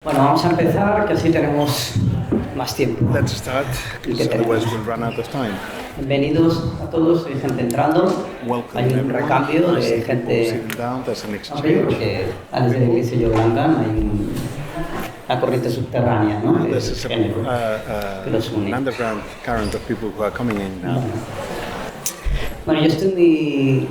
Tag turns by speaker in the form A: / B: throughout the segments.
A: Bueno, vamos a empezar, que así tenemos más tiempo.
B: Let's start, because otherwise we'll run out of time.
A: Bienvenidos a todos, hay gente entrando.
B: Welcome
A: Hay un
B: everyone.
A: recambio
B: I
A: de
B: see people
A: gente
B: sitting down. There's an
A: arriba,
B: exchange.
A: porque antes de que empiece yo Langan hay una corriente subterránea, ¿no? De
B: This is
A: género que los une.
B: an underground current of people who are coming in now.
A: Bueno, yo estoy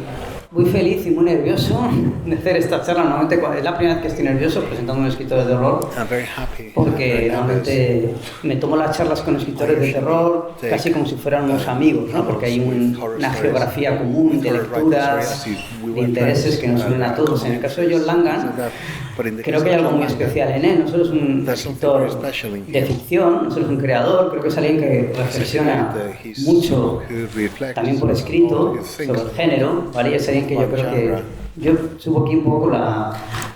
A: muy feliz y muy nervioso de hacer esta charla. Normalmente es la primera vez que estoy nervioso presentando un escritor de terror,
B: I'm very happy.
A: porque normalmente me tomo las charlas con escritores de terror casi como si fueran unos amigos, ¿no? Porque hay una geografía común de lecturas, de intereses que nos unen a todos. En el caso de John Langan, creo que hay algo muy especial en él. No solo es un escritor de ficción, no solo es un creador, creo que es alguien que reflexiona mucho, también por escrito, sobre el género, ¿vale? Y es alguien que yo creo que yo subo aquí un poco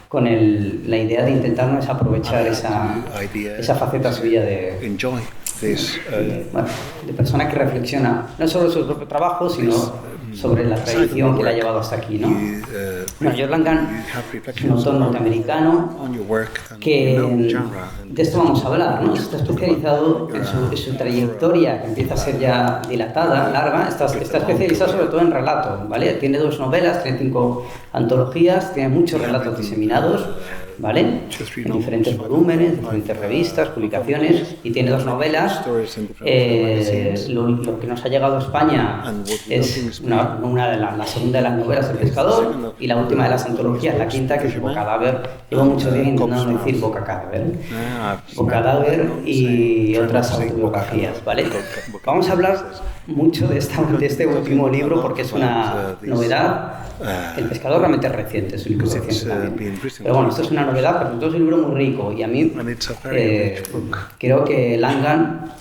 A: con la idea de intentar no desaprovechar esa faceta suya de persona que reflexiona no solo sobre su propio trabajo, sino sobre la tradición que la ha llevado hasta aquí, ¿no? Bueno, John Langan es un autor norteamericano que de esto vamos a hablar, ¿no? Está especializado en su trayectoria, que empieza a ser ya dilatada, larga. Está especializado sobre todo en relato, ¿vale? Tiene 2 novelas, tiene 5 antologías, tiene muchos relatos diseminados, ¿vale? En diferentes volúmenes, diferentes revistas, publicaciones, y tiene 2 novelas. Lo que nos ha llegado a España es la segunda de las novelas, El pescador, y la última de las antologías, la quinta, que es Boca Cadáver. Llevo mucho tiempo intentando decir Boca Cadáver, Boca Cadáver y otras autobiografías, ¿vale? Vamos a hablar mucho de este último libro porque es una novedad. El pescador realmente es reciente, es un libro reciente también. Pero bueno, esto es una novedad, pero todo es un libro muy rico, y a mí creo que Langan,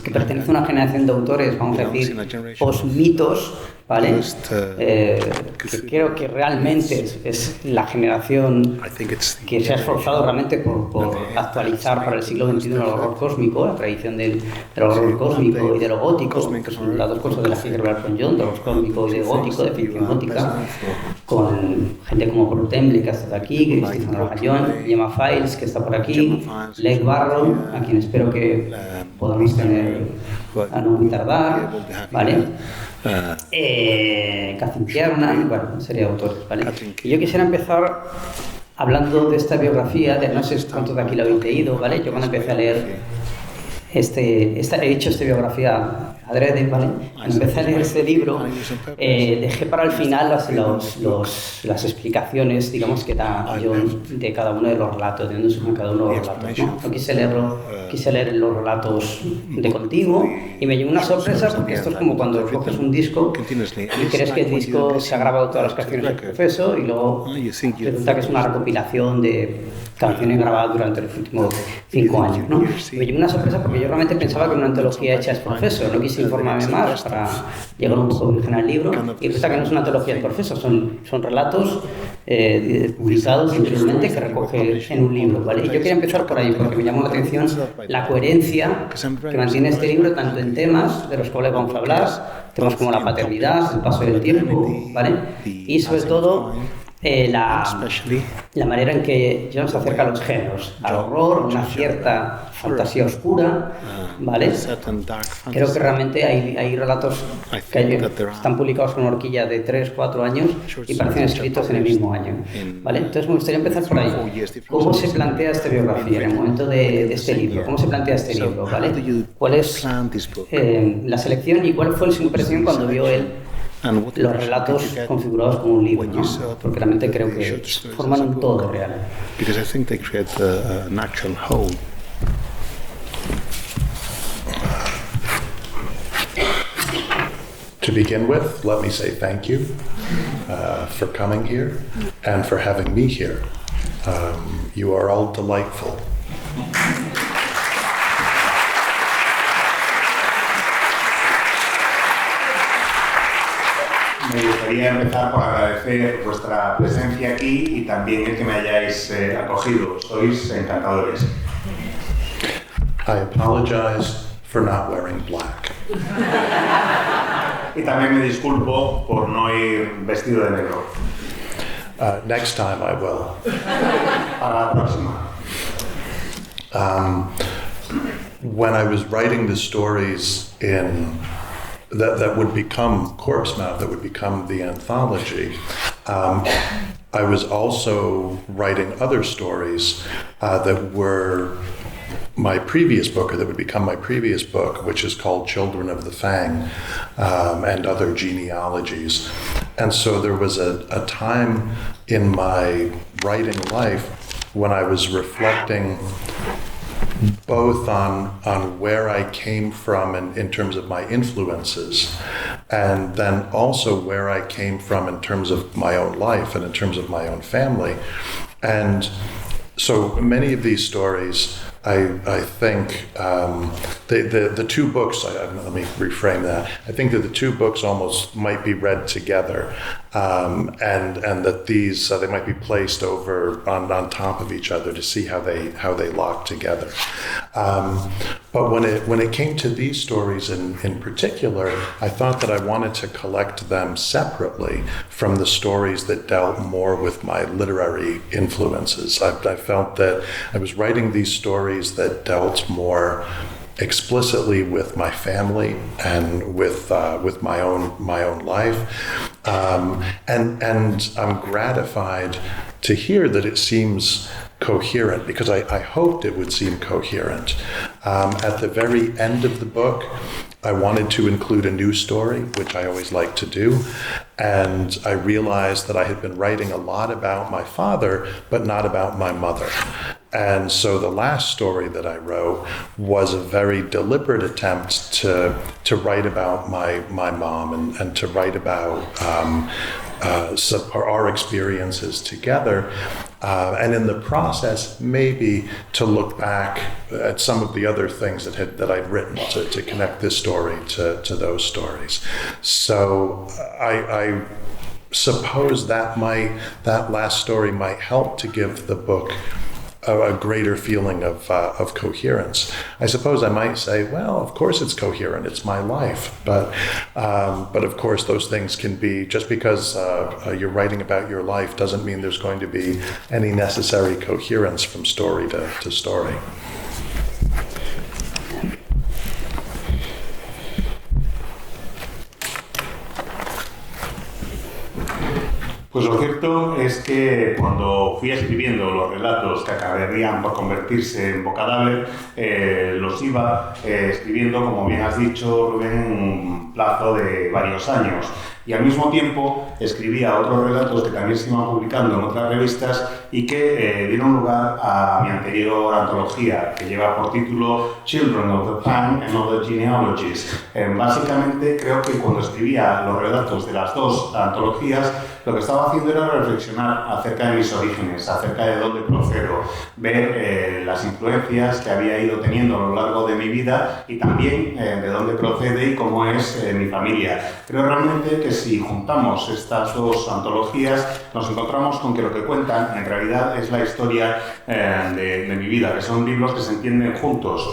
A: que pertenece a una generación de autores, vamos a decir, post-mitos, ¿vale? Que creo que realmente es la generación que se ha esforzado realmente por actualizar para el siglo XXI el horror cósmico, la tradición del horror cósmico y de lo gótico, que son las dos cosas de las que quiero hablar con John, de horror cósmico y de gótico, de ficción gótica, con gente como Paul Temple, que está aquí, Stephen Rajallón, Gemma Files, que está por aquí, Leg Barrow, a quien espero que podamos tener a no muy tardar, ¿vale? Catherine Kiernan, bueno, una serie de autores, ¿vale? Y yo quisiera empezar hablando de esta biografía, no sé cuántos de aquí lo habéis leído, ¿vale? Yo cuando empecé a leer he hecho esta biografía adrede, ¿vale? Cuando empecé a leer este libro, dejé para el final las explicaciones, digamos, que da John de cada uno de los relatos, de dónde surgen cada uno de los relatos, ¿no? No quise leer los relatos de continuo, y me llevó una sorpresa, porque esto es como cuando coges un disco y crees que el disco se ha grabado todas las canciones del profesor, y luego resulta que es una recopilación de canciones grabadas durante los últimos 5 años, ¿no? Me llevó una sorpresa porque yo realmente pensaba que era una antología hecha es profesor, no quise informarme más para llegar un poco virgen al libro, y resulta que no es una antología de profesor, son relatos publicados simplemente que recoge en un libro, ¿vale? Y yo quería empezar por ahí porque me llamó la atención la coherencia que mantiene este libro, tanto en temas de los cuales vamos a hablar, temas como la paternidad, el paso del tiempo, ¿vale? Y sobre todo la manera en que John se acerca a los géneros, al horror, una cierta fantasía oscura, ¿vale? Creo que realmente hay relatos que están publicados con una horquilla de 3-4 años y parecen escritos en el mismo año, ¿vale? Entonces me gustaría empezar por ahí. ¿Cómo se plantea esta biografía en el momento de este libro? ¿Cómo se plantea este libro, ¿vale? ¿Cuál es la selección y cuál fue su impresión cuando vio él los relatos configurados como un libro, ¿no? Porque realmente creo que forman un todo real.
B: Because I think they create an actual whole.
C: To begin with, let me say thank you for coming here and for having me here. You are all delightful.
D: Me gustaría empezar por agradecer vuestra presencia aquí y también el que me hayáis acogido. Sois encantadores.
C: I apologize for not wearing black.
D: Y también me disculpo por no ir vestido de negro.
C: Next time I will.
D: Para la próxima.
C: when I was writing the stories that would become Corpse Mouth, that would become the anthology, I was also writing other stories that were my previous book, or that would become my previous book, which is called Children of the Fang, and Other Genealogies. And so there was a time in my writing life when I was reflecting both on where I came from in terms of my influences, and then also where I came from in terms of my own life and in terms of my own family. And so many of these stories, I think the two books, let me reframe that. I think that the two books almost might be read together, and that these they might be placed over on top of each other to see how they lock together. But when it came to these stories in particular, I thought that I wanted to collect them separately from the stories that dealt more with my literary influences. I felt that I was writing these stories that dealt more explicitly with my family and with my own life, and I'm gratified to hear that it seems coherent, because I hoped it would seem coherent. At the very end of the book, I wanted to include a new story, which I always like to do, and I realized that I had been writing a lot about my father, but not about my mother. And so the last story that I wrote was a very deliberate attempt to write about my mom and to write about our experiences together. And in the process, maybe to look back at some of the other things that I'd written to connect this story to those stories. So I suppose that last story might help to give the book a greater feeling of coherence. I suppose I might say, well, of course it's coherent, it's my life. But of course those things can be, just because you're writing about your life doesn't mean there's going to be any necessary coherence from story to story.
D: Pues lo cierto es que cuando fui escribiendo los relatos que acabarían por convertirse en Bocadáver, los iba escribiendo, como bien has dicho, Rubén, en un plazo de varios años. Y al mismo tiempo escribía otros relatos que también se iban publicando en otras revistas y que dieron lugar a mi anterior antología, que lleva por título Children of the Fang and Other Genealogies. Básicamente creo que cuando escribía los relatos de las dos antologías, lo que estaba haciendo era reflexionar acerca de mis orígenes, acerca de dónde procedo, ver las influencias que había ido teniendo a lo largo de mi vida y también de dónde procede y cómo es mi familia. Creo realmente que si juntamos estas dos antologías, nos encontramos con que lo que cuentan en realidad es la historia de mi vida, que son libros que se entienden juntos,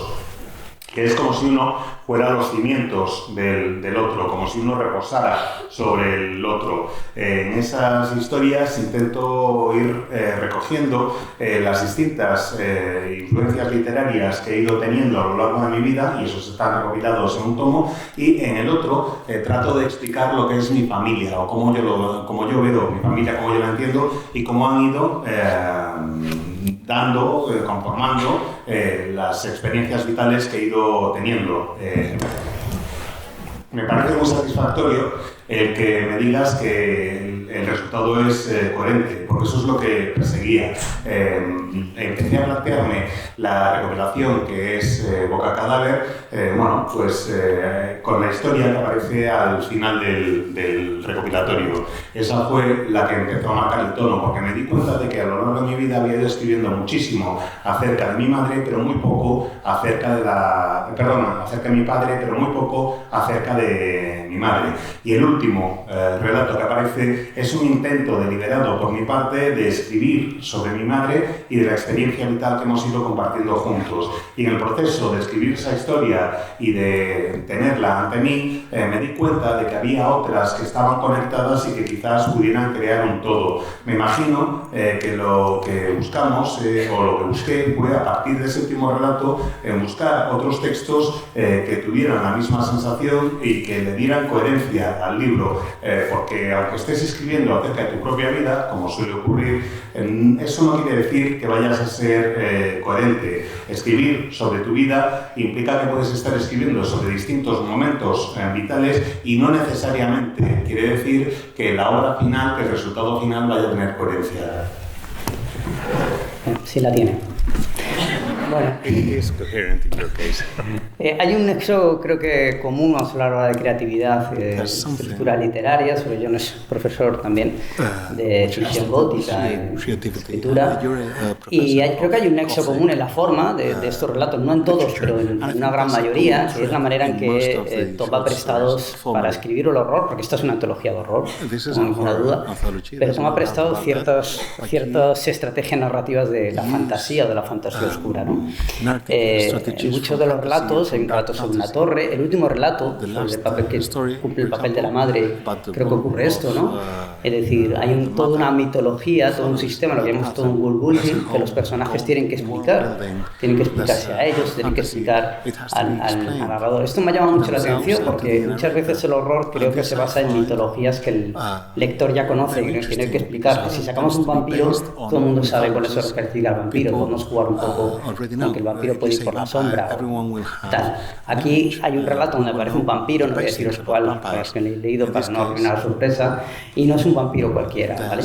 D: que es como si uno fuera los cimientos del otro, como si uno reposara sobre el otro. En esas historias intento ir recogiendo las distintas influencias literarias que he ido teniendo a lo largo de mi vida, y esos están recopilados en un tomo, y en el otro trato de explicar lo que es mi familia, o cómo yo veo mi familia, cómo yo la entiendo, y cómo han ido conformando las experiencias vitales que he ido teniendo. Me parece muy satisfactorio el que me digas que el resultado es coherente, porque eso es lo que perseguía. Empecé a plantearme la recopilación que es Bocadáver, con la historia que aparece al final del recopilatorio. Esa fue la que empezó a marcar el tono, porque me di cuenta de que a lo largo de mi vida había ido escribiendo muchísimo acerca de mi madre, pero muy poco acerca de mi padre, pero muy poco acerca de mi madre. Y el último relato que aparece es un intento deliberado por mi parte de escribir sobre mi madre y de la experiencia vital que hemos ido compartiendo juntos. Y en el proceso de escribir esa historia y de tenerla ante mí, me di cuenta de que había otras que estaban conectadas y que quizás pudieran crear un todo. Me imagino que lo que buscamos, o lo que busqué, fue a partir de ese último relato, buscar otros textos que tuvieran la misma sensación y que le dieran coherencia al libro, porque aunque estés escribiendo acerca de tu propia vida, como suele ocurrir, eso no quiere decir que vayas a ser coherente. Escribir sobre tu vida implica que puedes estar escribiendo sobre distintos momentos vitales y no necesariamente quiere decir que la obra final, que el resultado final vaya a tener coherencia.
A: Sí la tiene. Bueno,
B: It is coherent in your case.
A: hay un nexo, creo que común, vamos a hablar ahora de creatividad, escritura literaria, sobre yo no soy profesor también de ficción gótica, en escritura, y creo que hay un nexo común en la forma de estos relatos, no en todos, pero en una gran mayoría, que es la manera en que toma prestados para escribir el horror, porque esta es una antología de horror, sin ninguna duda, pero toma prestados ciertas estrategias narrativas de la fantasía o de la fantasía oscura, ¿no? En muchos de los relatos, hay un relato sobre una torre, el último relato sobre el papel que cumple el papel de la madre, creo que ocurre esto, ¿no? Es decir, hay toda una mitología, todo un sistema, lo que llamamos todo un world building, que los personajes tienen que explicarse a ellos, tienen que explicar al narrador. Esto me llama mucho la atención porque muchas veces el horror creo que se basa en mitologías que el lector ya conoce y que tiene que explicar. Si sacamos un vampiro, todo el mundo sabe cuál es el característica del vampiro, podemos jugar un poco con que el vampiro puede ir por la sombra o tal. Aquí hay un relato donde aparece un vampiro, no voy a deciros cuál, para los que lo he leído, para no arruinar la sorpresa, y no es un vampiro cualquiera, ¿vale?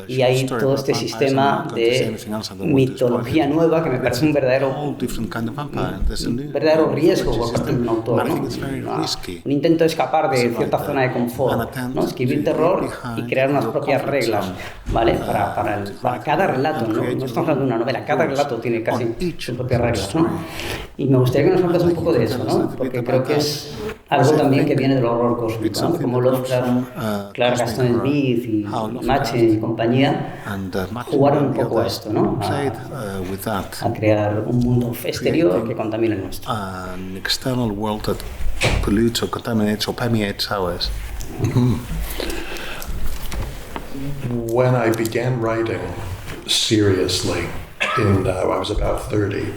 A: Y hay todo este sistema de mitología nueva que me parece un verdadero riesgo por parte de un autor, ¿no? Un intento de escapar de cierta zona de confort, ¿no? Escribir terror y crear unas propias reglas, ¿vale? Para cada relato, ¿no? No estamos hablando de una novela, cada relato tiene casi sus propias reglas, ¿no? Y me gustaría que nos hablas un poco de eso, ¿no? Porque creo que es algo también que viene del horror cósmico, ¿no? Como Lovecraft, Clark Gaston Smith y Machen y compañía jugaron un poco a esto, ¿no? A crear un mundo exterior que contamina el nuestro.
B: An external world that pollutes or contaminates or permeates ours.
C: When I began writing seriously, I was about 30,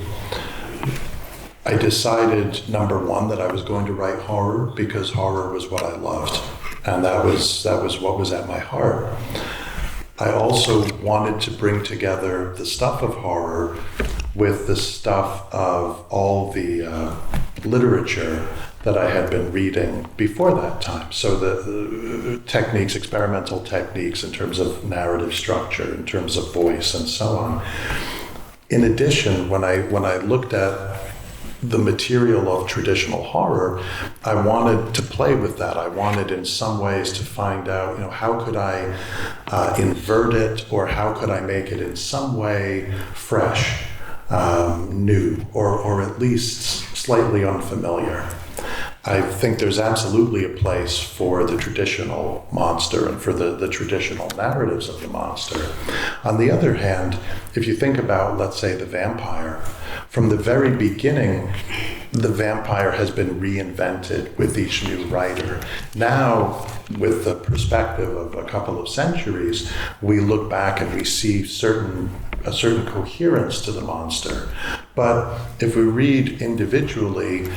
C: I decided, number one, that I was going to write horror because horror was what I loved, and that was what was at my heart. I also wanted to bring together the stuff of horror with the stuff of all the literature that I had been reading before that time. So the techniques, experimental techniques in terms of narrative structure, in terms of voice, and so on. In addition, when I looked at the material of traditional horror, I wanted to play with that. I wanted in some ways to find out, how could I invert it, or how could I make it in some way fresh, new, or at least slightly unfamiliar. I think there's absolutely a place for the traditional monster and for the traditional narratives of the monster. On the other hand, if you think about, let's say, the vampire, from the very beginning, the vampire has been reinvented with each new writer. Now, with the perspective of a couple of centuries, we look back and we see a certain coherence to the monster. But if we read individually,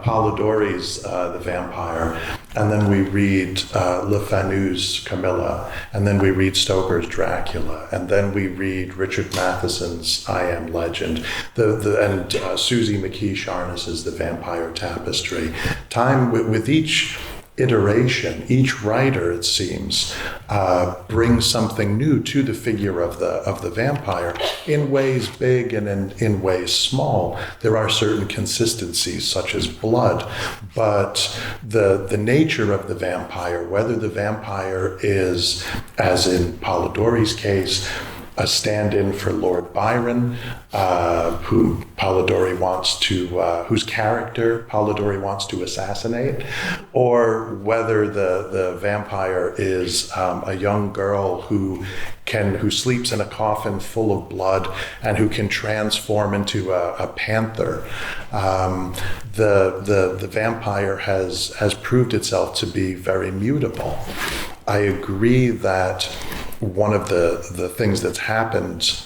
C: Polidori's The Vampire, and then we read Le Fanu's Camilla, and then we read Stoker's Dracula, and then we read Richard Matheson's I Am Legend, and Susie McKee Sharness's The Vampire Tapestry. Time with each iteration, each writer, it seems, brings something new to the figure of the vampire in ways big and in ways small. There are certain consistencies, such as blood, but the nature of the vampire, whether the vampire is, as in Polidori's case, a stand-in for Lord Byron, who Polidori wants to, whose character Polidori wants to assassinate, or whether the vampire is a young girl who sleeps in a coffin full of blood and who can transform into a panther. The vampire has proved itself to be very mutable. I agree that one of the things that's happened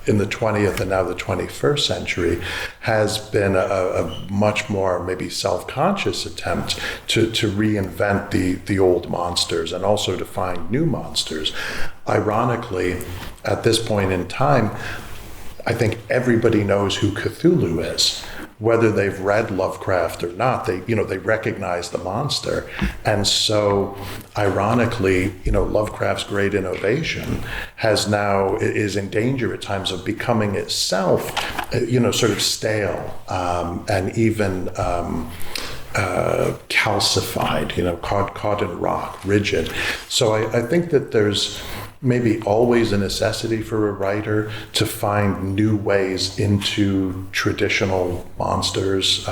C: in the 20th and now the 21st century has been a much more maybe self-conscious attempt to reinvent the old monsters and also to find new monsters. Ironically, at this point in time, I think everybody knows who Cthulhu is. Whether they've read Lovecraft or not, they recognize the monster. And so, ironically, Lovecraft's great innovation is in danger at times of becoming itself, sort of stale and even calcified, caught in rock, rigid. So I think that there's maybe always a necessity for a writer to find new ways into traditional monsters,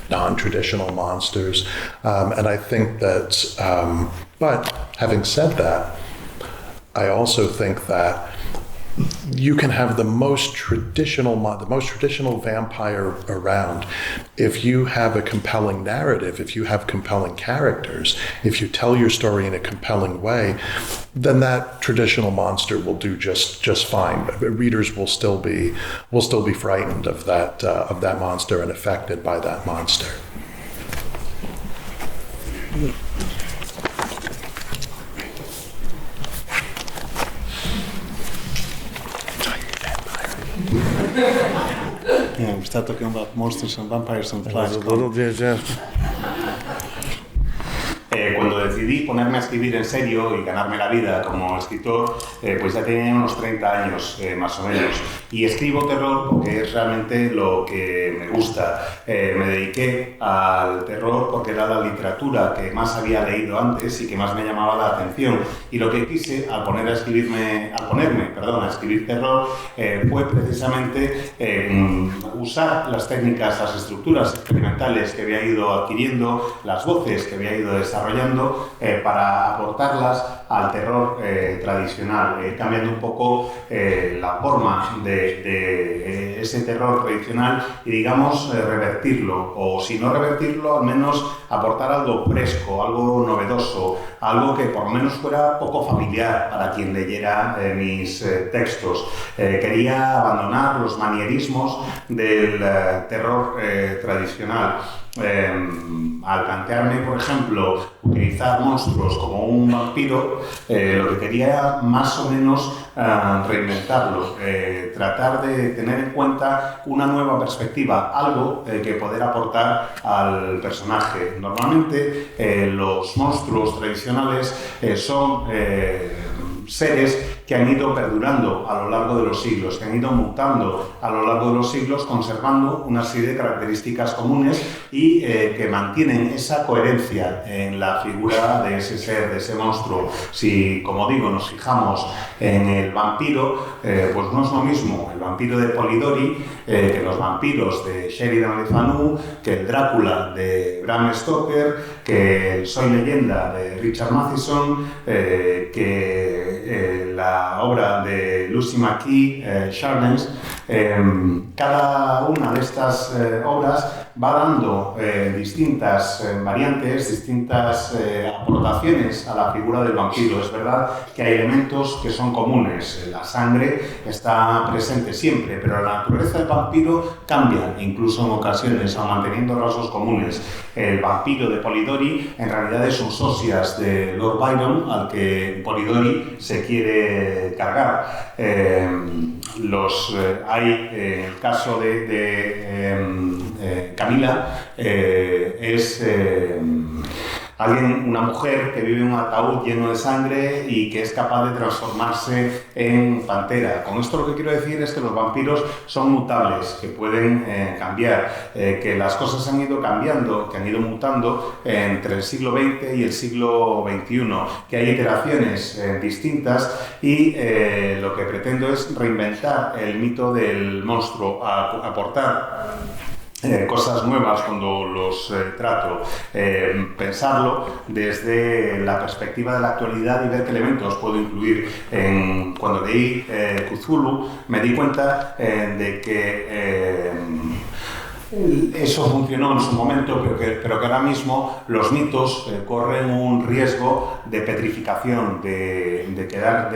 C: non-traditional monsters. And I think that, but having said that, I also think that you can have the most traditional vampire around if you have a compelling narrative, if you have compelling characters, if you tell your story in a compelling way, then that traditional monster will do just fine. Readers will still be frightened of that monster and affected by that monster.
B: Yeah, we start talking about monsters and vampires and flies.
D: Cuando decidí ponerme a escribir en serio y ganarme la vida como escritor, pues ya tenía unos 30 años más o menos. Y escribo terror porque es realmente lo que me gusta. Me dediqué al terror porque era la literatura que más había leído antes y que más me llamaba la atención. Y lo que quise al ponerme a escribir terror fue precisamente usar las técnicas, las estructuras experimentales que había ido adquiriendo, las voces que había ido desarrollando para aportarlas al terror tradicional, cambiando un poco la forma de ese terror tradicional y, digamos, revertirlo, o si no revertirlo, al menos aportar algo fresco, algo novedoso, algo que por lo menos fuera poco familiar para quien leyera mis textos. Quería abandonar los manierismos del terror tradicional. Al plantearme, por ejemplo, utilizar monstruos como un vampiro, lo que quería era más o menos reinventarlo, tratar de tener en cuenta una nueva perspectiva, algo que poder aportar al personaje. Normalmente los monstruos tradicionales son seres que han ido perdurando a lo largo de los siglos, que han ido mutando a lo largo de los siglos, conservando una serie de características comunes y que mantienen esa coherencia en la figura de ese ser, de ese monstruo. Si, como digo, nos fijamos en el vampiro, pues no es lo mismo el vampiro de Polidori que los vampiros de Sheridan Le Fanu, que el Drácula de Bram Stoker, que el Soy Leyenda de Richard Matheson, que la obra de Lucy McKee, Sharpness. Cada una de estas obras va dando distintas variantes, distintas aportaciones a la figura del vampiro. Es verdad que hay elementos que son comunes. La sangre está presente siempre, pero la naturaleza del vampiro cambia, incluso en ocasiones, aun manteniendo rasgos comunes. El vampiro de Polidori en realidad es un socias de Lord Byron al que Polidori se quiere cargar. Hay el caso de Camila, una mujer que vive en un ataúd lleno de sangre y que es capaz de transformarse en pantera. Con esto lo que quiero decir es que los vampiros son mutables, que pueden cambiar, que las cosas han ido cambiando, que han ido mutando entre el siglo XX y el siglo XXI, que hay iteraciones distintas y lo que pretendo es reinventar el mito del monstruo, aportar cosas nuevas cuando los trato, pensarlo desde la perspectiva de la actualidad y ver qué elementos puedo incluir. Cuando leí Cthulhu me di cuenta de que eso funcionó en su momento, pero que ahora mismo los mitos corren un riesgo de petrificación, de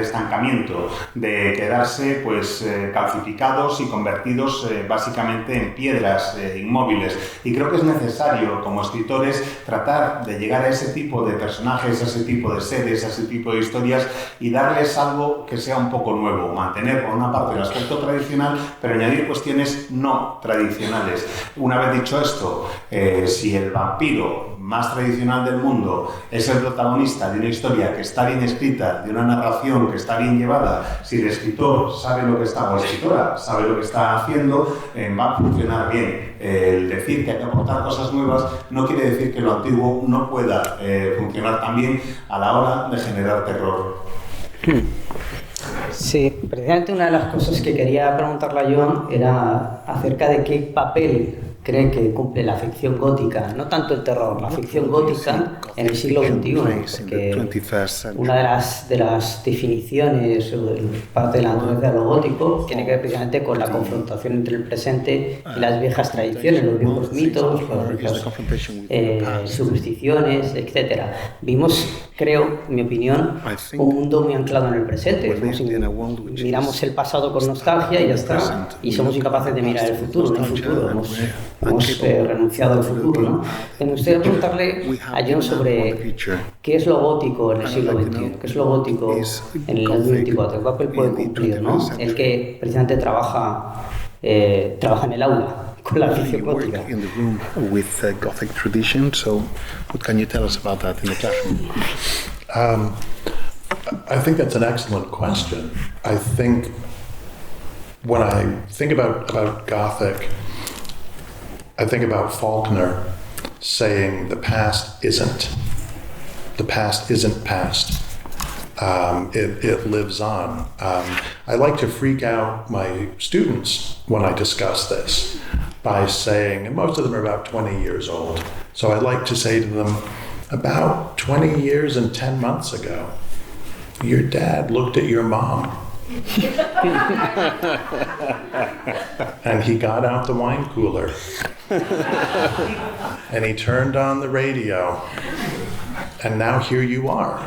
D: estancamiento, de quedarse pues calcificados y convertidos básicamente en piedras inmóviles. Y creo que es necesario, como escritores, tratar de llegar a ese tipo de personajes, a ese tipo de seres, a ese tipo de historias y darles algo que sea un poco nuevo, mantener por una parte el aspecto tradicional, pero añadir cuestiones no tradicionales. Una vez dicho esto, si el vampiro más tradicional del mundo es el protagonista de una historia que está bien escrita, de una narración que está bien llevada, si el escritor sabe lo que está, o la escritora sabe lo que está haciendo, va a funcionar bien. El decir que hay que aportar cosas nuevas no quiere decir que lo antiguo no pueda funcionar también a la hora de generar terror.
A: Sí, precisamente una de las cosas que quería preguntarle a John era acerca de qué papel cree que cumple la ficción gótica, no tanto el terror, la ficción gótica en el siglo XXI, porque una de las definiciones o parte de la naturaleza de lo gótico tiene que ver precisamente con la confrontación entre el presente y las viejas tradiciones, los viejos mitos, las supersticiones, etc. Vimos, creo, en mi opinión, un mundo muy anclado en el presente. Miramos el pasado con nostalgia y ya está, y somos incapaces de mirar el futuro, no el futuro. Hemos renunciado al futuro, ¿no? Me gustaría preguntarle a John sobre qué es lo gótico en el siglo XXI, qué es lo gótico en el 2024, qué papel puede cumplir, ¿no? El que precisamente trabaja en el aula con la ficción gótica.
C: I think that's an excellent question. I think when I think about Gothic, I think about Faulkner saying the past isn't past. It lives on. I like to freak out my students when I discuss this by saying, and most of them are about 20 years old, so I like to say to them, about 20 years and 10 months ago, your dad looked at your mom and he got out the wine cooler and he turned on the radio, and now here you are.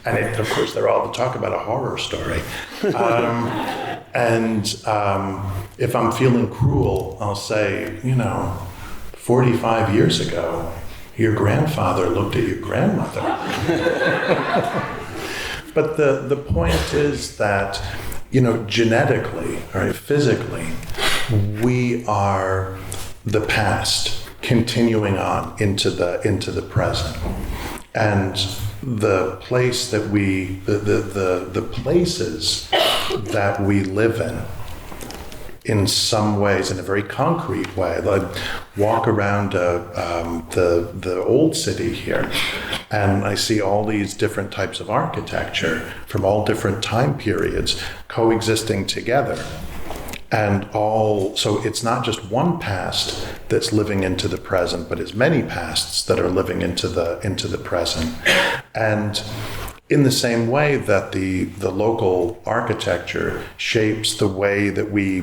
C: And of course, they're all to talk about a horror story. If I'm feeling cruel, I'll say, 45 years ago, your grandfather looked at your grandmother. But the point is that, genetically, right, physically, we are the past continuing on into the present. And the place that the places that we live in some ways, in a very concrete way. I walk around the old city here, and I see all these different types of architecture from all different time periods coexisting together. So it's not just one past that's living into the present, but it's many pasts that are living into the present. And in the same way that the local architecture shapes the way that we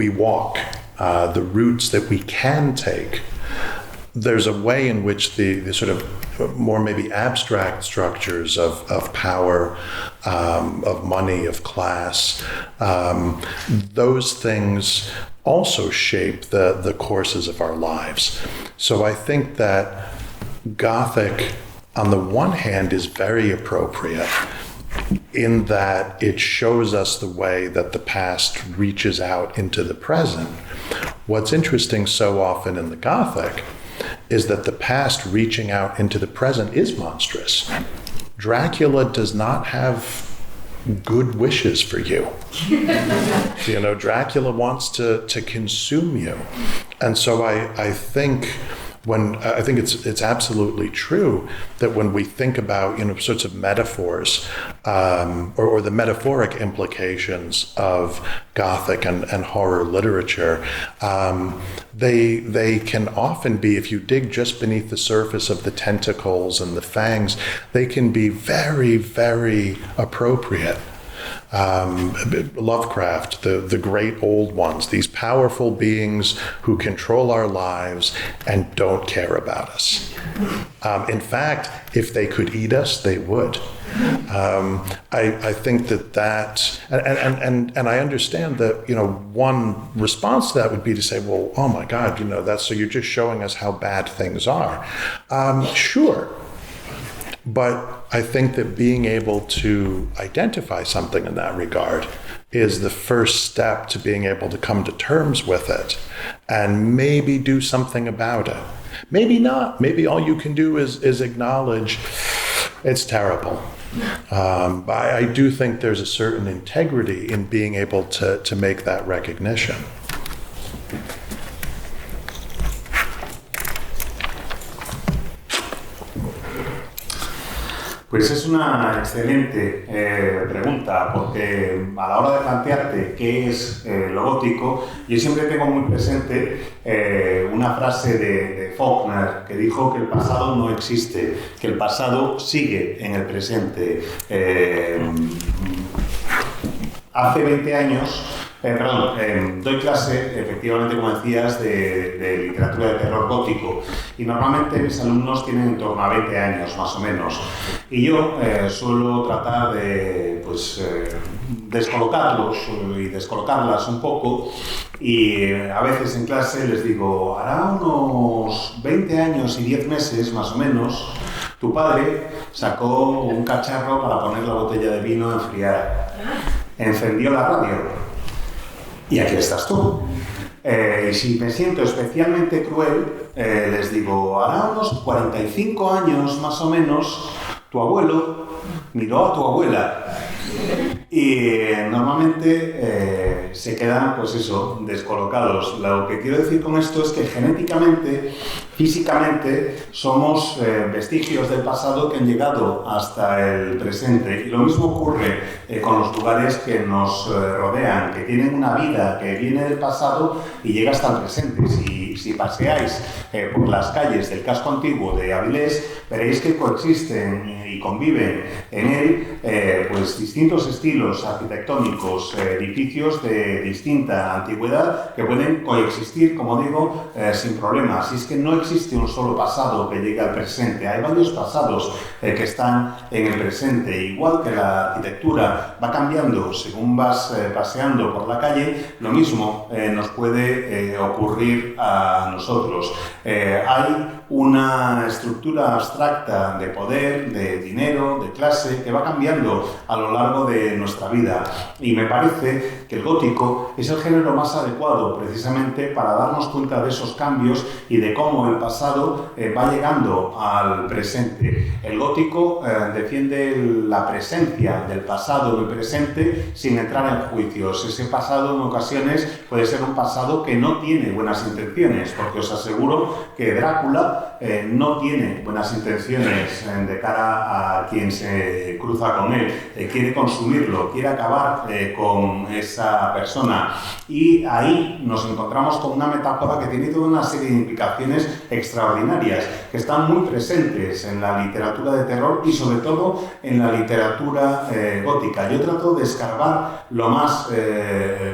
C: walk, the routes that we can take, there's a way in which the sort of more maybe abstract structures of power, of money, of class, those things also shape the courses of our lives. So I think that Gothic, on the one hand, is very appropriate in that it shows us the way that the past reaches out into the present. What's interesting so often in the Gothic is that the past reaching out into the present is monstrous. Dracula does not have good wishes for you. You know, Dracula wants to consume you. And so I think it's absolutely true that when we think about, you know, sorts of metaphors or the metaphoric implications of Gothic and horror literature, they can often be, if you dig just beneath the surface of the tentacles and the fangs, they can be very, very appropriate. Lovecraft, the great old ones, these powerful beings who control our lives and don't care about us. In fact, if they could eat us, they would. I think that and I understand that, you know, one response to that would be to say, well, oh my God, you know, so you're just showing us how bad things are. Sure. But I think that being able to identify something in that regard is the first step to being able to come to terms with it and maybe do something about it. Maybe not. Maybe all you can do is acknowledge it's terrible. But I do think there's a certain integrity in being able to make that recognition.
D: Pues es una excelente pregunta, porque a la hora de plantearte qué es lo gótico, yo siempre tengo muy presente una frase de Faulkner que dijo que el pasado no existe, que el pasado sigue en el presente. Hace 20 años, doy clase, efectivamente, como decías, de literatura de terror gótico, y normalmente mis alumnos tienen en torno a 20 años, más o menos. Y yo suelo tratar de descolocarlos y descolocarlas un poco, y a veces en clase les digo, hará unos 20 años y 10 meses, más o menos, tu padre sacó un cacharro para poner la botella de vino a enfriar. Encendió la radio. Y aquí estás tú. Y si me siento especialmente cruel, les digo, hará unos 45 años más o menos, tu abuelo miró a tu abuela. Y normalmente se quedan, pues eso, descolocados. Lo que quiero decir con esto es que genéticamente, físicamente, somos vestigios del pasado que han llegado hasta el presente. Y lo mismo ocurre con los lugares que nos rodean, que tienen una vida que viene del pasado y llega hasta el presente. Si paseáis por las calles del casco antiguo de Avilés, veréis que coexisten y conviven en él pues distintos estilos arquitectónicos, edificios de distinta antigüedad que pueden coexistir, como digo, sin problemas. Y es que no existe un solo pasado que llegue al presente, hay varios pasados que están en el presente. Igual que la arquitectura va cambiando según vas paseando por la calle, lo mismo nos puede ocurrir a nosotros. Hay una estructura abstracta de poder, de dinero, de clase, que va cambiando a lo largo de nuestra vida. Y me parece que el gótico es el género más adecuado precisamente para darnos cuenta de esos cambios y de cómo el pasado va llegando al presente. El gótico defiende la presencia del pasado en el presente sin entrar en juicios. Ese pasado en ocasiones puede ser un pasado que no tiene buenas intenciones, porque os aseguro que Drácula no tiene buenas intenciones de cara a quien se cruza con él, quiere consumirlo, quiere acabar con esa persona. Y ahí nos encontramos con una metáfora que tiene toda una serie de implicaciones extraordinarias que están muy presentes en la literatura de terror y sobre todo en la literatura gótica. Yo trato de escarbar lo más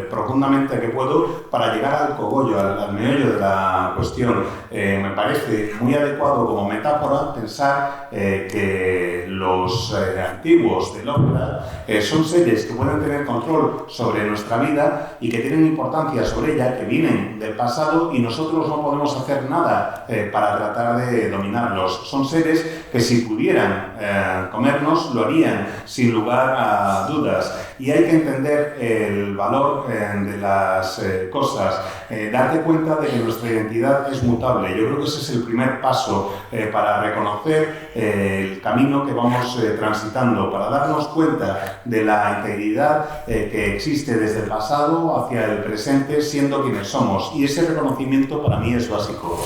D: profundamente que puedo para llegar al cogollo, al meollo de la cuestión. Me parece muy adecuado como metáfora pensar que los antiguos de Lovecraft son seres que pueden tener control sobre nuestra vida y que tienen importancia sobre ella, que vienen del pasado y nosotros no podemos hacer nada para tratar de dominarlos. Son seres que si pudieran comernos lo harían sin lugar a dudas. y hay que entender el valor de las cosas, darte cuenta de que nuestra identidad es mutable. Yo creo que ese es el primer paso para reconocer el camino que vamos transitando, para darnos cuenta de la integridad que existe desde el pasado hacia el presente, siendo quienes somos. Y ese reconocimiento para mí es básico.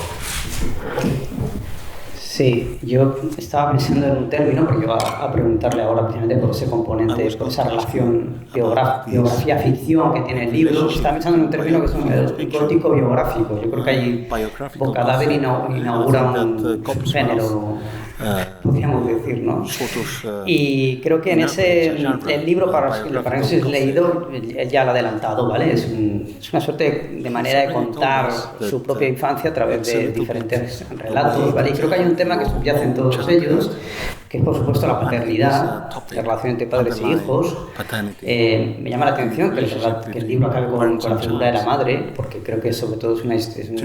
A: Sí, yo estaba pensando en un término, porque iba a preguntarle ahora precisamente por ese componente, por esa relación biografía-ficción que tiene el libro. Estaba pensando en un término que es un gótico biográfico. Yo creo que allí Bocadáver inaugura un género, podríamos decir, ¿no? Y creo que en el libro, para los que lo habéis leído, él ya lo ha adelantado, ¿vale? Es una suerte de manera de contar su propia infancia a través de diferentes relatos, ¿vale? Y creo que hay un tema que subyace en todos ellos, que es por supuesto la paternidad, la relación entre padres e hijos. Me llama la atención que el libro acabe con la figura de la madre, porque creo que sobre todo es un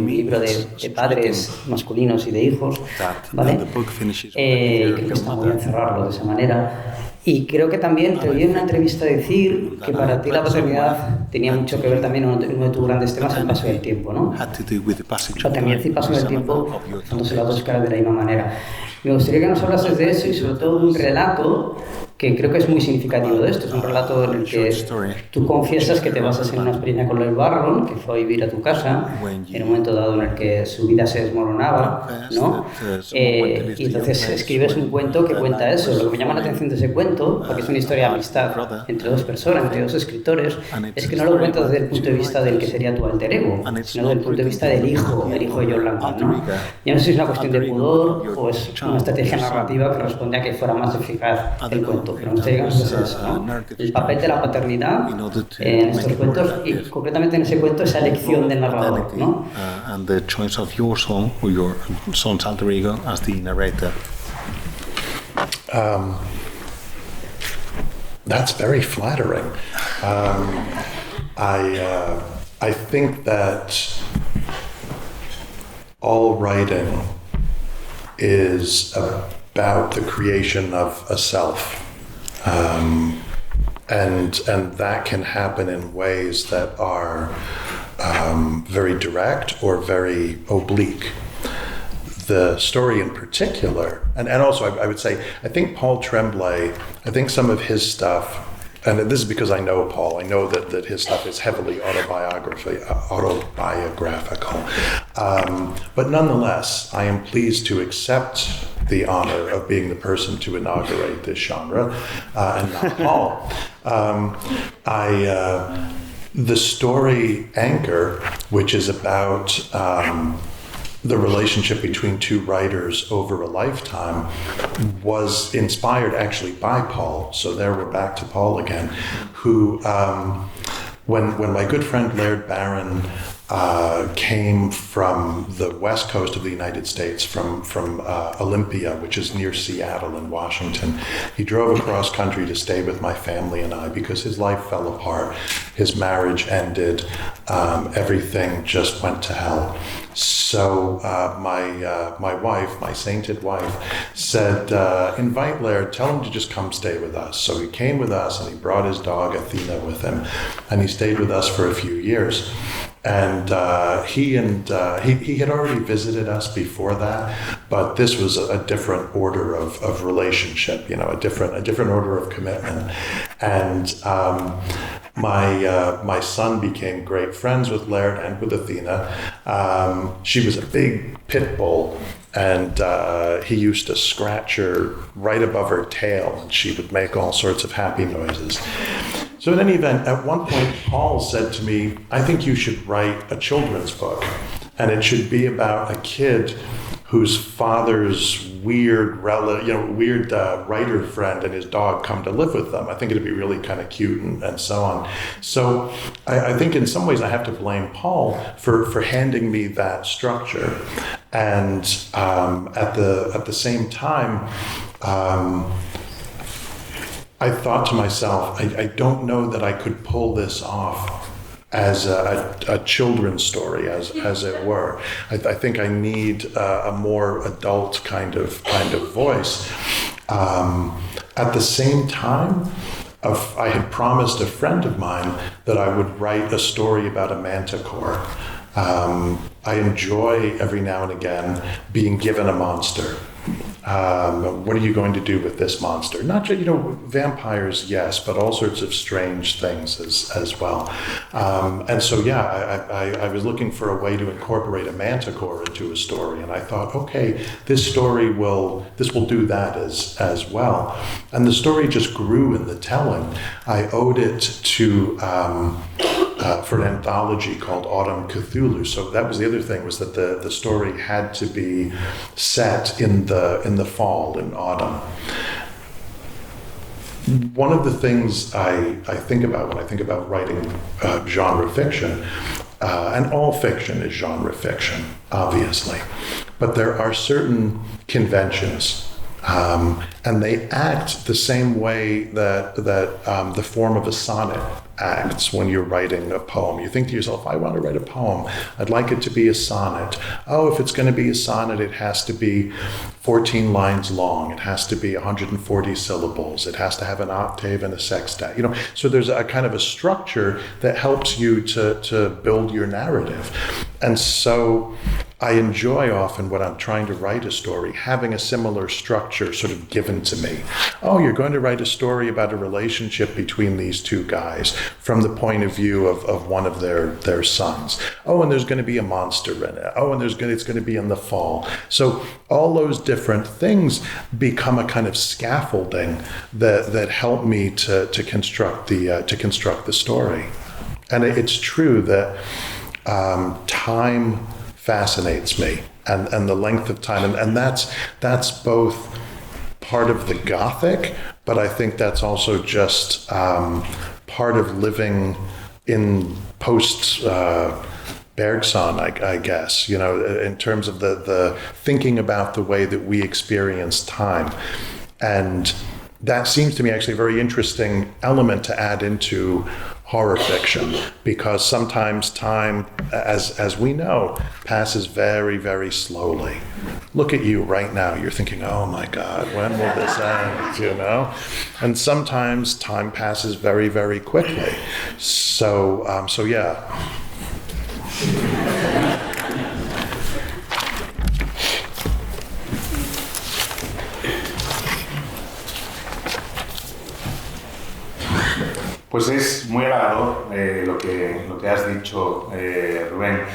A: libro de padres masculinos y de hijos, ¿vale? Creo que está muy bien cerrarlo de esa manera. Y creo que también te oí en una entrevista decir que para ti la paternidad tenía mucho que ver también uno de tus grandes temas, el paso del tiempo, ¿no? O sea, también el paso del tiempo cuando se las dos caras de la misma manera. Me gustaría que nos hablases de eso y sobre todo de un relato que creo que es muy significativo de esto. Es un relato en el que tú confiesas que te basas en una experiencia con Lloyd Barron, que fue a vivir a tu casa en un momento dado en el que su vida se desmoronaba, ¿no? Y entonces escribes un cuento que cuenta eso. Lo que me llama la atención de ese cuento, porque es una historia de amistad entre dos personas, entre dos escritores, es que no lo cuentas desde el punto de vista del que sería tu alter ego, sino desde el punto de vista del hijo de John Langton, ¿no? Yo no sé si es una cuestión de pudor o es una estrategia narrativa que responde a que fuera más eficaz el cuento. Pero no llegamos a eso, ¿no? El papel de la paternidad en estos cuentos y concretamente en ese cuento esa elección del narrador, ¿no?
B: And the choice of your son or your son's alter ego as the narrator.
C: That's very flattering. I think that all writing is about the creation of a self. And that can happen in ways that are very direct or very oblique. The story in particular, and also I would say, I think Paul Tremblay, I think some of his stuff, and this is because I know Paul, I know that his stuff is heavily autobiographical. But nonetheless, I am pleased to accept the honor of being the person to inaugurate this genre, and not Paul. The story Anchor, which is about the relationship between two writers over a lifetime, was inspired actually by Paul. So there we're back to Paul again, who, when my good friend Laird Barron came from the west coast of the United States, from Olympia, which is near Seattle in Washington. He drove across country to stay with my family and I because his life fell apart. His marriage ended. Everything just went to hell. So my wife, my sainted wife, said, invite Laird, tell him to just come stay with us. So he came with us and he brought his dog Athena with him, and he stayed with us for a few years. And he had already visited us before that, but this was a different order of relationship, you know, a different order of commitment. And my son became great friends with Laird and with Athena. She was a big pit bull, and he used to scratch her right above her tail, and she would make all sorts of happy noises. So in any event, at one point, Paul said to me, I think you should write a children's book, and it should be about a kid whose father's weird writer friend and his dog come to live with them. I think it'd be really kind of cute and so on. So I think in some ways I have to blame Paul for handing me that structure. And at the same time, I thought to myself, I don't know that I could pull this off as a children's story, as it were. I think I need a more adult kind of voice. At the same time, I had promised a friend of mine that I would write a story about a manticore. I enjoy every now and again being given a monster. What are you going to do with this monster? Not just, vampires, yes, but all sorts of strange things as well. And so, I was looking for a way to incorporate a manticore into a story, and I thought, okay, this will do that as well. And the story just grew in the telling. I owed it to for an anthology called Autumn Cthulhu. So that was the other thing, was that the story had to be set in the fall, in autumn. One of the things I think about when I think about writing genre fiction, and all fiction is genre fiction, obviously, but there are certain conventions, and they act the same way that the form of a sonnet acts when you're writing a poem. You think to yourself, I want to write a poem. I'd like it to be a sonnet. Oh, if it's going to be a sonnet, it has to be 14 lines long. It has to be 140 syllables. It has to have an octave and a sextet. So there's a kind of a structure that helps you to build your narrative. And so I enjoy often, when I'm trying to write a story, having a similar structure sort of given to me. Oh, you're going to write a story about a relationship between these two guys from the point of view of one of their sons. Oh, and there's going to be a monster in it. Oh, and it's going to be in the fall. So all those different things become a kind of scaffolding that help me to construct the story. And it's true that time fascinates me, and the length of time, and that's both part of the Gothic, but I think that's also just part of living in post Bergson, I guess, in terms of the thinking about the way that we experience time. And that seems to me actually a very interesting element to add into horror fiction, because sometimes time, as we know, passes very, very slowly. Look at you right now. You're thinking, oh my God, when will this end, And sometimes time passes very, very quickly. So yeah.
D: Pues es muy halagador lo que has dicho, Rubén.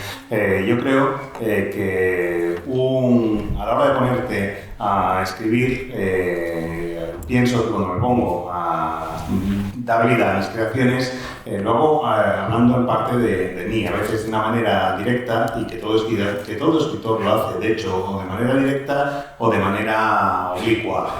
D: Yo creo que a la hora de ponerte a escribir, pienso que cuando me pongo a dar vida a mis creaciones, lo hago hablando en parte de mí, a veces de una manera directa, y que todo escritor lo hace, de hecho, o de manera directa o de manera oblicua.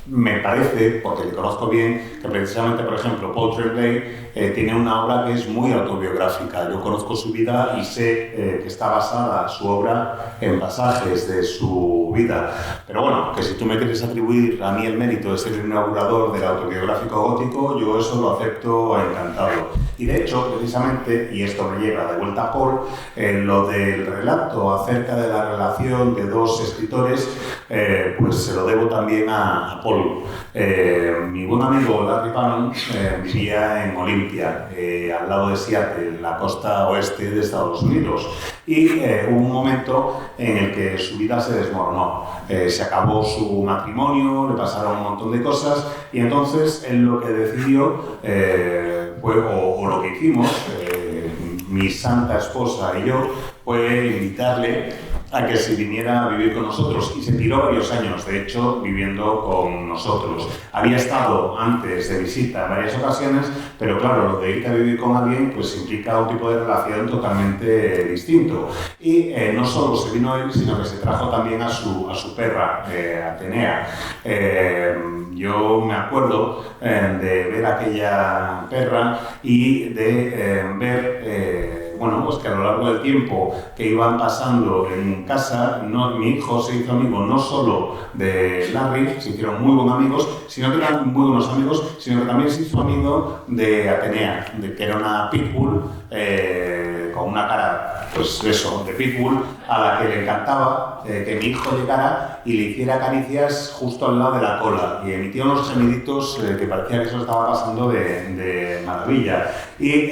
D: Me parece, porque le conozco bien, que precisamente, por ejemplo, Paul Tremblay tiene una obra que es muy autobiográfica. Yo conozco su vida y sé que está basada su obra en pasajes de su vida. Pero bueno, que si tú me quieres atribuir a mí el mérito de ser el inaugurador del autobiográfico gótico, yo eso lo acepto encantado. Y de hecho, precisamente, y esto me lleva de vuelta a Paul, lo del relato acerca de la relación de dos escritores, pues se lo debo también a Paul. Mi buen amigo Larry Bannon vivía en Olympia, al lado de Seattle, en la costa oeste de Estados Unidos, y hubo un momento en el que su vida se desmoronó. Se acabó su matrimonio, le pasaron un montón de cosas, y entonces él lo que decidió fue, o lo que hicimos, mi santa esposa y yo, fue invitarle a que se viniera a vivir con nosotros, y se tiró varios años, de hecho, viviendo con nosotros. Había estado antes de visita en varias ocasiones, pero claro, lo de irte a vivir con alguien pues implica un tipo de relación totalmente distinto. Y no solo se vino él, sino que se trajo también a su perra, Atenea. Yo me acuerdo de ver aquella perra y de ver bueno, pues que a lo largo del tiempo que iban pasando en casa, mi hijo se hizo amigo no solo de Larry, se hicieron muy buenos amigos, sino que eran muy buenos amigos, sino que también se hizo amigo de Atenea, que era una pitbull con una cara, pues eso, de pitbull, a la que le encantaba que mi hijo llegara y le hiciera caricias justo al lado de la cola y emitía unos gemiditos que parecía que eso estaba pasando de maravilla. Y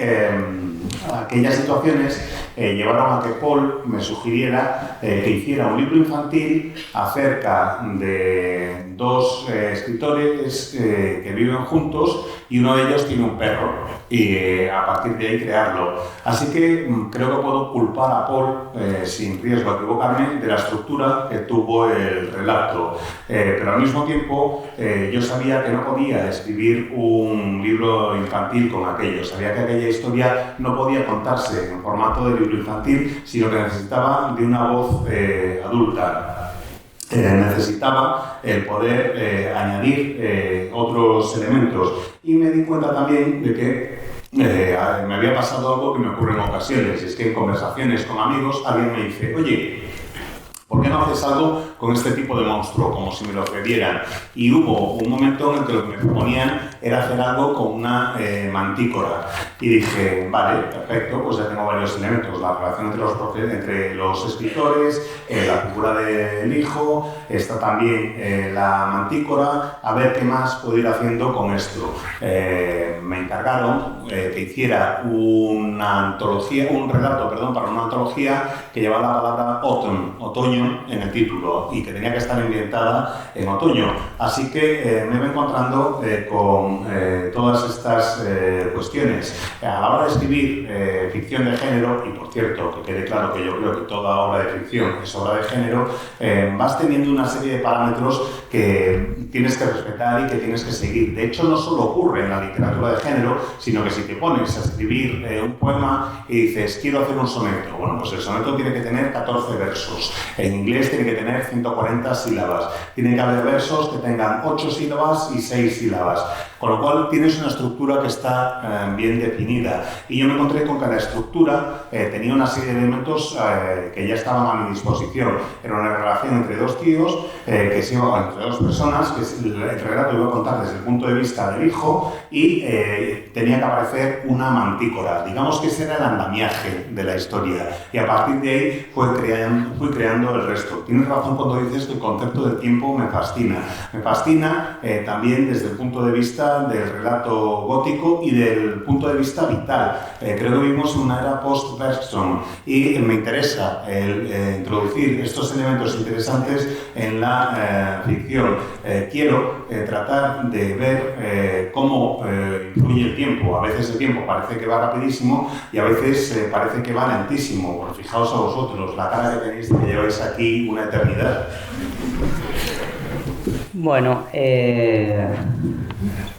D: aquellas situaciones llevaron a que Paul me sugiriera que hiciera un libro infantil acerca de dos escritores que viven juntos y uno de ellos tiene un perro y a partir de ahí crearlo. Así que creo que puedo culpar a Paul, sin riesgo a equivocarme, de la estructura que tuvo el relato. Pero al mismo tiempo yo sabía que no podía escribir un libro infantil con aquello. Sabía que aquella historia no podía contarse en formato de libro infantil, sino que necesitaba de una voz adulta. Necesitaba el poder añadir otros elementos. Y me di cuenta también de que me había pasado algo que me ocurre en ocasiones, y es que en conversaciones con amigos alguien me dice: oye, ¿por qué no haces algo con este tipo de monstruo, como si me lo pedieran? Y hubo un momento en el que lo que me proponían era hacer algo con una mantícora. Y dije, vale, perfecto, pues ya tengo varios elementos. La relación entre los escritores, la figura del hijo, está también la mantícora, a ver qué más puedo ir haciendo con esto. Me encargaron que hiciera una antología, un relato, perdón, para una antología que llevaba la palabra autumn, otoño, en el título, y que tenía que estar ambientada en otoño. Así que me iba encontrando con todas estas cuestiones. A la hora de escribir ficción de género, y por cierto, que quede claro que yo creo que toda obra de ficción es obra de género, vas teniendo una serie de parámetros que tienes que respetar y que tienes que seguir. De hecho, no solo ocurre en la literatura de género, sino que si te pones a escribir un poema y dices, quiero hacer un soneto, bueno, pues el soneto tiene que tener 14 versos. En inglés tiene que tener 140 sílabas. Tiene que haber versos que tengan 8 sílabas y 6 sílabas. Con lo cual tienes una estructura que está bien definida. Y yo me encontré con que la estructura tenía una serie de elementos que ya estaban a mi disposición. Era una relación entre dos tíos, entre dos personas, que el relato iba a contar desde el punto de vista del hijo, y tenía que aparecer una mantícora. Digamos que ese era el andamiaje de la historia. Y a partir de ahí fui creando el resto. Tienes razón cuando dices que el concepto del tiempo me fascina. Me fascina también desde el punto de vista del relato gótico y del punto de vista vital. Creo que vivimos en una era post-Bergson y me interesa introducir estos elementos interesantes en la ficción. Quiero tratar de ver cómo influye el tiempo. A veces el tiempo parece que va rapidísimo y a veces parece que va lentísimo. Bueno, fijaos a vosotros, la cara que tenéis, que lleváis aquí una eternidad.
A: Bueno,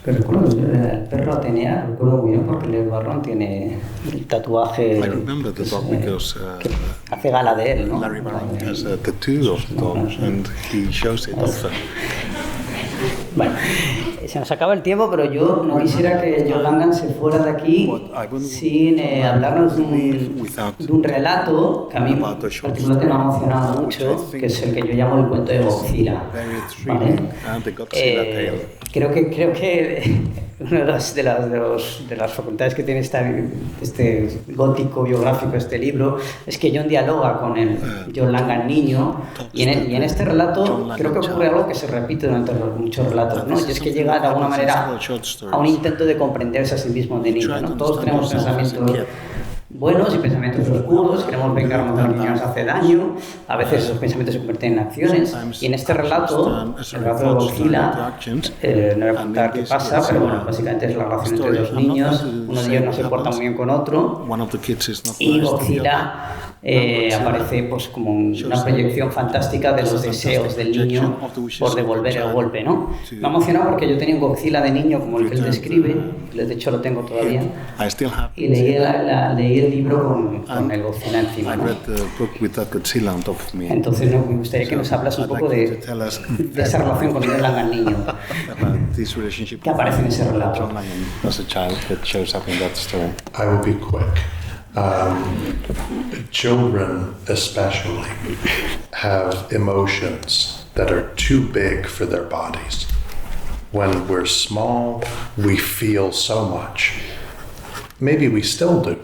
A: recuerdo el perro Atenea, recuerdo muy bien porque Leo Barron tiene el tatuaje
B: I remember the dog because
A: que hace gala de él, ¿no?
B: Larry Barron has a tattoo of the dog and he shows it often.
A: Bueno, se nos acaba el tiempo, pero yo no quisiera que John Langan se fuera de aquí sin hablarnos de un relato que a mí particularmente me ha emocionado mucho, que es el que yo llamo el cuento de Godzilla. ¿Vale? Creo que una de las facultades que tiene este gótico biográfico, este libro, es que John dialoga con el John Langan niño, y en este relato creo que ocurre algo que se repite durante muchos relatos, ¿no? Y es que llega de alguna manera a un intento de comprenderse a sí mismo de niño, ¿no? Todos tenemos pensamientos buenos y pensamientos oscuros, queremos vengarnos de lo que nos hace daño, a veces esos pensamientos se convierten en acciones, y en este relato, el relato de Godzilla, no voy a contar qué pasa, pero bueno, básicamente es la relación entre dos niños, uno de ellos no se porta muy bien con otro, y Godzilla aparece pues como una proyección fantástica de los deseos del niño por devolver el golpe, ¿no? Me ha emocionado porque yo tenía un Godzilla de niño como el que él describe, de hecho lo tengo todavía, y leí el libro con el Godzilla encima, ¿no? Entonces me gustaría que nos hablas un poco de esa relación con el Langan niño que aparece en ese relato.
C: I will be quick. Children especially have emotions that are too big for their bodies. When we're small, we feel so much. Maybe we still do,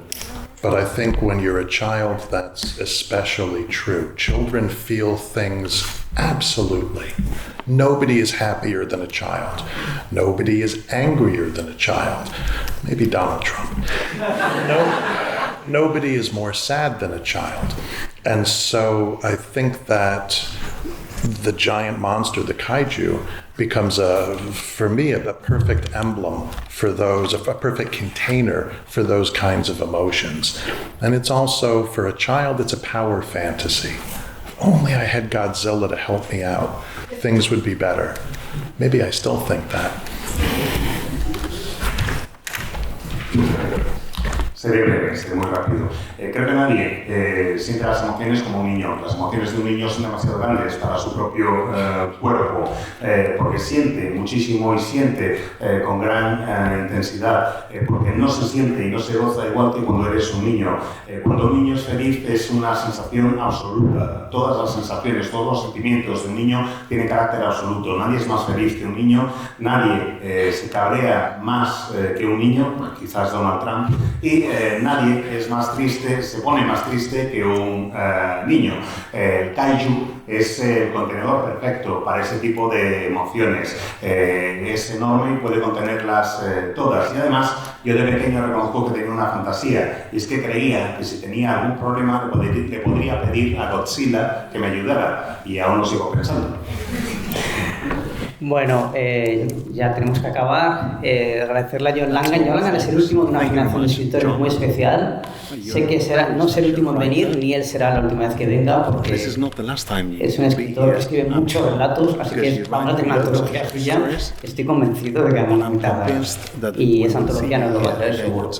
C: but I think when you're a child, that's especially true. Children feel things absolutely. Nobody is happier than a child. Nobody is angrier than a child. Maybe Donald Trump. Nobody is more sad than a child. And so I think that the giant monster, the kaiju, becomes for me, a perfect emblem for those, a perfect container for those kinds of emotions. And it's also, for a child, it's a power fantasy. If only I had Godzilla to help me out, things would be better. Maybe I still think that.
D: Seré breve, seré muy rápido. Creo que nadie siente las emociones como un niño. Las emociones de un niño son demasiado grandes para su propio cuerpo, porque siente muchísimo y siente con gran intensidad, porque no se siente y no se goza igual que cuando eres un niño. Cuando un niño es feliz es una sensación absoluta. Todas las sensaciones, todos los sentimientos de un niño tienen carácter absoluto. Nadie es más feliz que un niño, nadie se cabrea más que un niño, quizás Donald Trump, y nadie es más triste, se pone más triste que un niño. El kaiju es el contenedor perfecto para ese tipo de emociones. Es enorme y puede contenerlas todas. Y además, yo de pequeño reconozco que tenía una fantasía, y es que creía que si tenía algún problema le podría pedir a Godzilla que me ayudara, y aún lo sigo pensando.
A: Bueno, ya tenemos que acabar. Agradecerle a John Langan. John Langan es el último de una generación de escritores muy especial. Sé que no será el último en venir, ni él será la última vez que venga, porque es un escritor que escribe muchos relatos, así que vamos a tener una antología suya. Estoy convencido de que vamos a mitad y esa antología no lo va a traer seguro.